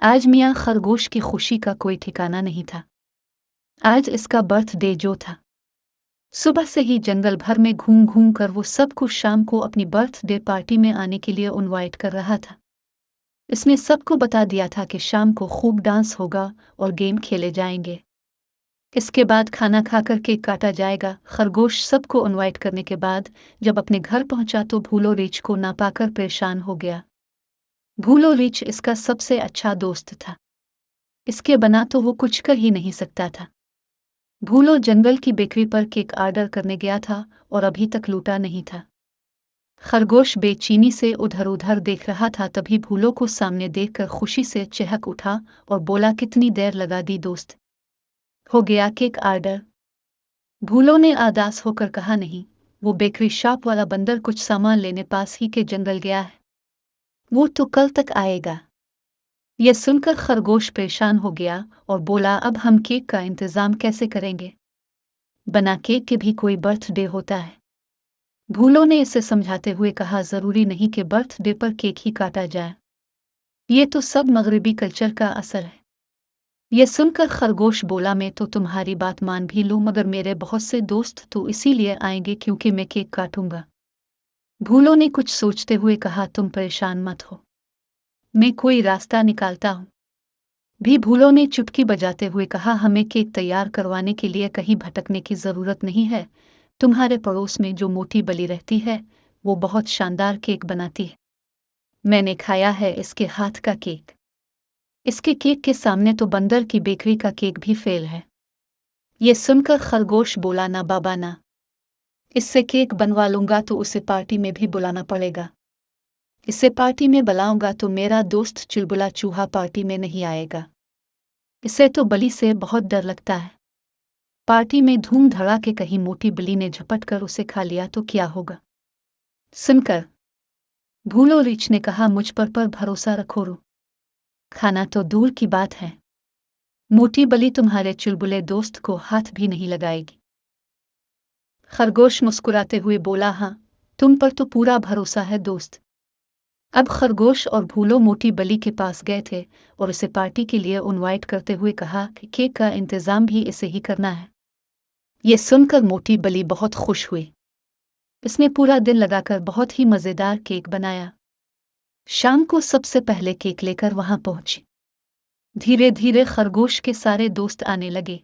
आज मियाँ खरगोश की खुशी का कोई ठिकाना नहीं था। आज इसका बर्थडे जो था। सुबह से ही जंगल भर में घूम घूम कर वो सबको शाम को अपनी बर्थडे पार्टी में आने के लिए इनवाइट कर रहा था। इसने सबको बता दिया था कि शाम को खूब डांस होगा और गेम खेले जाएंगे। इसके बाद खाना खाकर केक काटा जाएगा। खरगोश सबको इनवाइट करने के बाद जब अपने घर पहुंचा तो भूलो रीछ को ना पाकर परेशान हो गया। भूलो रीछ इसका सबसे अच्छा दोस्त था। इसके बना तो वो कुछ कर ही नहीं सकता था। भूलो जंगल की बेकरी पर केक ऑर्डर करने गया था और अभी तक लूटा नहीं था। खरगोश बेचैनी से उधर उधर देख रहा था, तभी भूलो को सामने देखकर खुशी से चहक उठा और बोला, कितनी देर लगा दी दोस्त, हो गया केक ऑर्डर? भूलो ने उदास होकर कहा, नहीं, वो बेकरी शॉप वाला बंदर कुछ सामान लेने पास ही के जंगल गया है, वो तो कल तक आएगा। यह सुनकर खरगोश परेशान हो गया और बोला, अब हम केक का इंतजाम कैसे करेंगे? बना केक के भी कोई बर्थडे होता है। भूलो ने इसे समझाते हुए कहा, जरूरी नहीं कि बर्थडे पर केक ही काटा जाए, ये तो सब मगरिबी कल्चर का असर है। यह सुनकर खरगोश बोला, मैं तो तुम्हारी बात मान भी लूं, मगर मेरे बहुत से दोस्त तो इसीलिए आएंगे क्योंकि मैं केक काटूंगा। भूलो ने कुछ सोचते हुए कहा, तुम परेशान मत हो, मैं कोई रास्ता निकालता हूं। भी भूलो ने चुटकी बजाते हुए कहा, हमें केक तैयार करवाने के लिए कहीं भटकने की जरूरत नहीं है। तुम्हारे पड़ोस में जो मोटी बली रहती है वो बहुत शानदार केक बनाती है, मैंने खाया है इसके हाथ का केक। इसके केक के सामने तो बंदर की बेकरी का केक भी फेल है। ये सुनकर खरगोश बोला, ना बाबा ना, इससे केक बनवा लूंगा तो उसे पार्टी में भी बुलाना पड़ेगा। इसे पार्टी में बुलाऊंगा तो मेरा दोस्त चुलबुला चूहा पार्टी में नहीं आएगा। इसे तो बलि से बहुत डर लगता है। पार्टी में धूम धड़ाके कहीं मोटी बिल्ली ने झपट कर उसे खा लिया तो क्या होगा? सुनकर भूलो रीछ ने कहा, मुझ पर भरोसा रखो रू, खाना तो दूर की बात है, मोटी बली तुम्हारे चुलबुले दोस्त को हाथ भी नहीं लगाएगी। खरगोश मुस्कुराते हुए बोला, हाँ, तुम पर तो पूरा भरोसा है दोस्त। अब खरगोश और भूलो मोटी बली के पास गए थे और उसे पार्टी के लिए इनवाइट करते हुए कहा कि केक का इंतजाम भी इसे ही करना है। ये सुनकर मोटी बली बहुत खुश हुई। इसने पूरा दिन लगाकर बहुत ही मजेदार केक बनाया। शाम को सबसे पहले केक लेकर वहां पहुंची। धीरे धीरे खरगोश के सारे दोस्त आने लगे।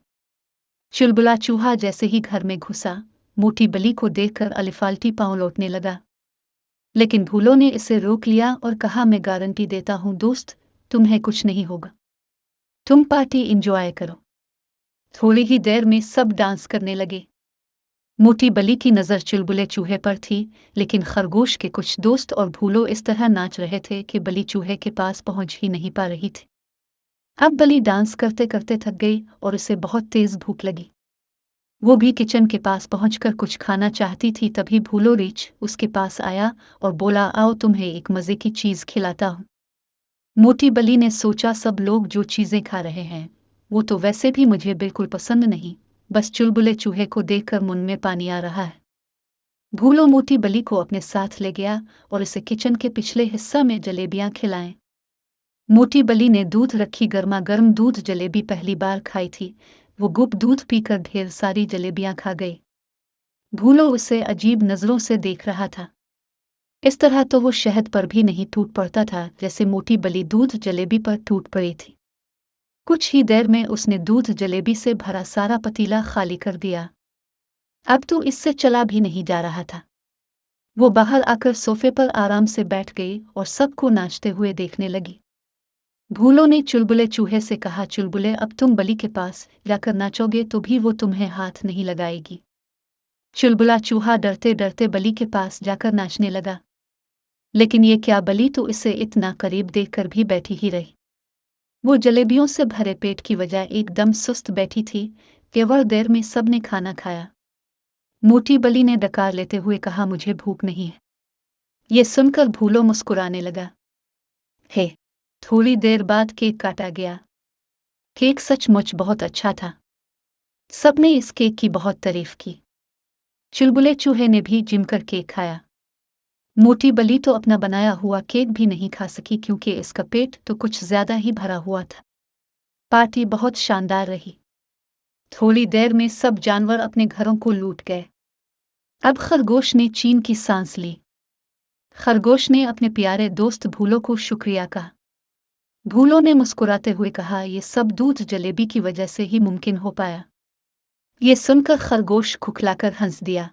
चुलबुला चूहा जैसे ही घर में घुसा, मोटी बली को देखकर अलिफाल्टी पांव लौटने लगा, लेकिन भूलो ने इसे रोक लिया और कहा, मैं गारंटी देता हूं दोस्त, तुम्हें कुछ नहीं होगा, तुम पार्टी एंजॉय करो। थोड़ी ही देर में सब डांस करने लगे। मोटी बली की नजर चुलबुले चूहे पर थी, लेकिन खरगोश के कुछ दोस्त और भूलो इस तरह नाच रहे थे कि बली चूहे के पास पहुंच ही नहीं पा रही थी। अब बली डांस करते करते थक गई और उसे बहुत तेज भूख लगी। वो भी किचन के पास पहुंचकर कुछ खाना चाहती थी, तभी भूलो रीछ उसके पास आया और बोला, आओ तुम्हें एक मजे की चीज खिलाता हूं। मोटी बली ने सोचा, सब लोग जो चीजें खा रहे हैं वो तो वैसे भी मुझे बिल्कुल पसंद नहीं, बस चुलबुले चूहे को देखकर मुंह में पानी आ रहा है। भूलो मोटी बली को अपने साथ ले गया और इसे किचन के पिछले हिस्सा में जलेबियां खिलाएं। मोटी बली ने दूध रखी गर्मा गर्म दूध जलेबी पहली बार खाई थी। वो गुप दूध पीकर ढेर सारी जलेबियां खा गई। भूलो उसे अजीब नजरों से देख रहा था। इस तरह तो वो शहद पर भी नहीं टूट पड़ता था जैसे मोटी बली दूध जलेबी पर टूट पड़ी थी। कुछ ही देर में उसने दूध जलेबी से भरा सारा पतीला खाली कर दिया। अब तो इससे चला भी नहीं जा रहा था। वो बाहर आकर सोफे पर आराम से बैठ गई और सबको नाचते हुए देखने लगी। भूलो ने चुलबुले चूहे से कहा, चुलबुले, अब तुम बली के पास जाकर नाचोगे तो भी वो तुम्हें हाथ नहीं लगाएगी। चुलबुला चूहा डरते डरते बली के पास जाकर नाचने लगा, लेकिन ये क्या, बली तो इसे इतना करीब देखकर भी बैठी ही रही। वो जलेबियों से भरे पेट की वजह एकदम सुस्त बैठी थी। केवल देर में सबने खाना खाया। मोटी बली ने डकार लेते हुए कहा, मुझे भूख नहीं है। ये सुनकर भूलो मुस्कुराने लगा। हे, थोड़ी देर बाद केक काटा गया। केक सचमुच बहुत अच्छा था। सबने इस केक की बहुत तारीफ की। चुलबुले चूहे ने भी जमकर केक खाया। मोटी बली तो अपना बनाया हुआ केक भी नहीं खा सकी क्योंकि इसका पेट तो कुछ ज्यादा ही भरा हुआ था। पार्टी बहुत शानदार रही। थोड़ी देर में सब जानवर अपने घरों को लूट गए। अब खरगोश ने चैन की सांस ली। खरगोश ने अपने प्यारे दोस्त भूलो को शुक्रिया कहा। भूलो ने मुस्कुराते हुए कहा, यह सब दूध जलेबी की वजह से ही मुमकिन हो पाया। ये सुनकर खरगोश खुखलाकर हंस दिया।